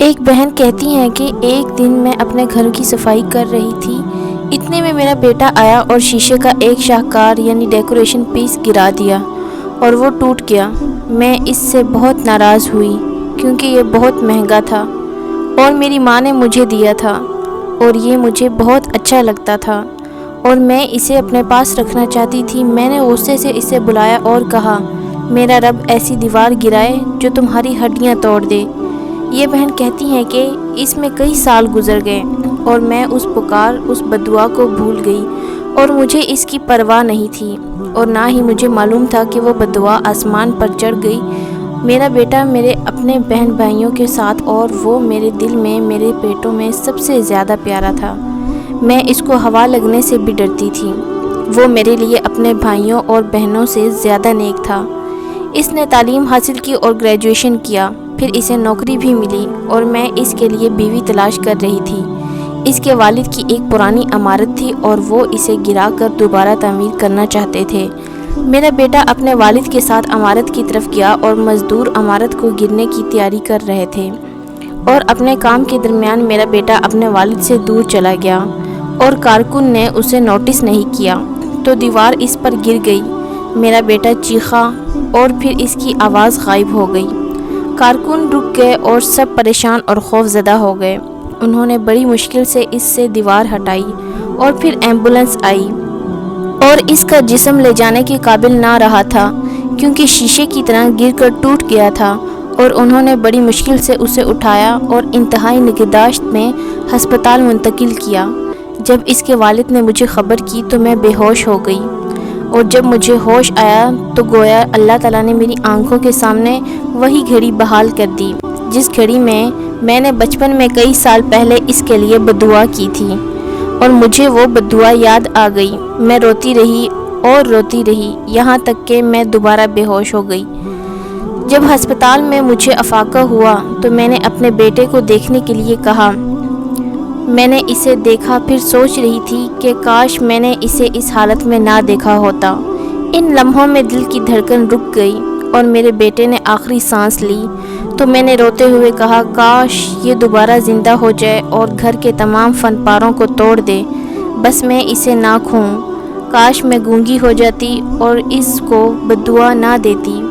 ایک بہن کہتی ہیں کہ ایک دن میں اپنے گھر کی صفائی کر رہی تھی، اتنے میں میرا بیٹا آیا اور شیشے کا ایک شاہکار یعنی ڈیکوریشن پیس گرا دیا اور وہ ٹوٹ گیا۔ میں اس سے بہت ناراض ہوئی کیونکہ یہ بہت مہنگا تھا اور میری ماں نے مجھے دیا تھا اور یہ مجھے بہت اچھا لگتا تھا اور میں اسے اپنے پاس رکھنا چاہتی تھی۔ میں نے غصے سے اسے بلایا اور کہا، میرا رب ایسی دیوار گرائے جو تمہاری ہڈیاں توڑ دے۔ یہ بہن کہتی ہیں کہ اس میں کئی سال گزر گئے اور میں اس بددعا کو بھول گئی اور مجھے اس کی پرواہ نہیں تھی اور نہ ہی مجھے معلوم تھا کہ وہ بددعا آسمان پر چڑھ گئی۔ میرا بیٹا میرے اپنے بہن بھائیوں کے ساتھ اور وہ میرے دل میں، میرے پیٹوں میں سب سے زیادہ پیارا تھا۔ میں اس کو ہوا لگنے سے بھی ڈرتی تھی۔ وہ میرے لیے اپنے بھائیوں اور بہنوں سے زیادہ نیک تھا۔ اس نے تعلیم حاصل کی اور گریجویشن کیا، پھر اسے نوکری بھی ملی اور میں اس کے لیے بیوی تلاش کر رہی تھی۔ اس کے والد کی ایک پرانی عمارت تھی اور وہ اسے گرا کر دوبارہ تعمیر کرنا چاہتے تھے۔ میرا بیٹا اپنے والد کے ساتھ عمارت کی طرف گیا اور مزدور عمارت کو گرنے کی تیاری کر رہے تھے اور اپنے کام کے درمیان میرا بیٹا اپنے والد سے دور چلا گیا اور کارکن نے اسے نوٹس نہیں کیا تو دیوار اس پر گر گئی۔ میرا بیٹا چیخا اور پھر اس کی آواز غائب ہو گئی۔ کارکن رک گئے اور سب پریشان اور خوف زدہ ہو گئے۔ انہوں نے بڑی مشکل سے اس سے دیوار ہٹائی اور پھر ایمبولنس آئی اور اس کا جسم لے جانے کے قابل نہ رہا تھا کیونکہ شیشے کی طرح گر کر ٹوٹ گیا تھا اور انہوں نے بڑی مشکل سے اسے اٹھایا اور انتہائی نگہداشت میں ہسپتال منتقل کیا۔ جب اس کے والد نے مجھے خبر کی تو میں بے ہوش ہو گئی اور جب مجھے ہوش آیا تو گویا اللہ تعالیٰ نے میری آنکھوں کے سامنے وہی گھڑی بحال کر دی جس گھڑی میں نے بچپن میں کئی سال پہلے اس کے لیے بددعا کی تھی اور مجھے وہ بددعا یاد آ گئی۔ میں روتی رہی اور روتی رہی یہاں تک کہ میں دوبارہ بے ہوش ہو گئی۔ جب ہسپتال میں مجھے افاقہ ہوا تو میں نے اپنے بیٹے کو دیکھنے کے لیے کہا۔ میں نے اسے دیکھا، پھر سوچ رہی تھی کہ کاش میں نے اسے اس حالت میں نہ دیکھا ہوتا۔ ان لمحوں میں دل کی دھڑکن رک گئی اور میرے بیٹے نے آخری سانس لی تو میں نے روتے ہوئے کہا، کاش یہ دوبارہ زندہ ہو جائے اور گھر کے تمام فن پاروں کو توڑ دے، بس میں اسے نہ کھوؤں۔ کاش میں گونگی ہو جاتی اور اس کو بددعا نہ دیتی۔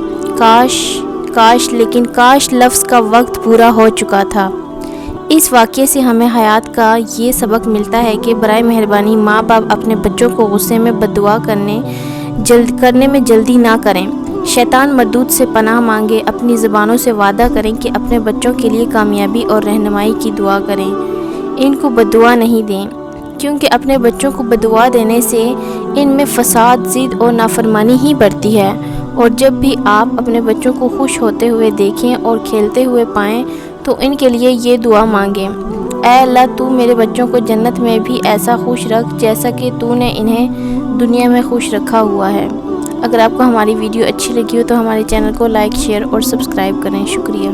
لیکن کاش لفظ کا وقت پورا ہو چکا تھا۔ اس واقعے سے ہمیں حیات کا یہ سبق ملتا ہے کہ برائے مہربانی ماں باپ اپنے بچوں کو غصے میں بددعا کرنے میں جلدی نہ کریں۔ شیطان مردود سے پناہ مانگے، اپنی زبانوں سے وعدہ کریں کہ اپنے بچوں کے لیے کامیابی اور رہنمائی کی دعا کریں، ان کو بددعا نہیں دیں، کیونکہ اپنے بچوں کو بددعا دینے سے ان میں فساد، ضد اور نافرمانی ہی بڑھتی ہے۔ اور جب بھی آپ اپنے بچوں کو خوش ہوتے ہوئے دیکھیں اور کھیلتے ہوئے پائیں تو ان کے لیے یہ دعا مانگیں، اے اللہ تو میرے بچوں کو جنت میں بھی ایسا خوش رکھ جیسا کہ تو نے انہیں دنیا میں خوش رکھا ہوا ہے۔ اگر آپ کو ہماری ویڈیو اچھی لگی ہو تو ہمارے چینل کو لائک، شیئر اور سبسکرائب کریں۔ شکریہ۔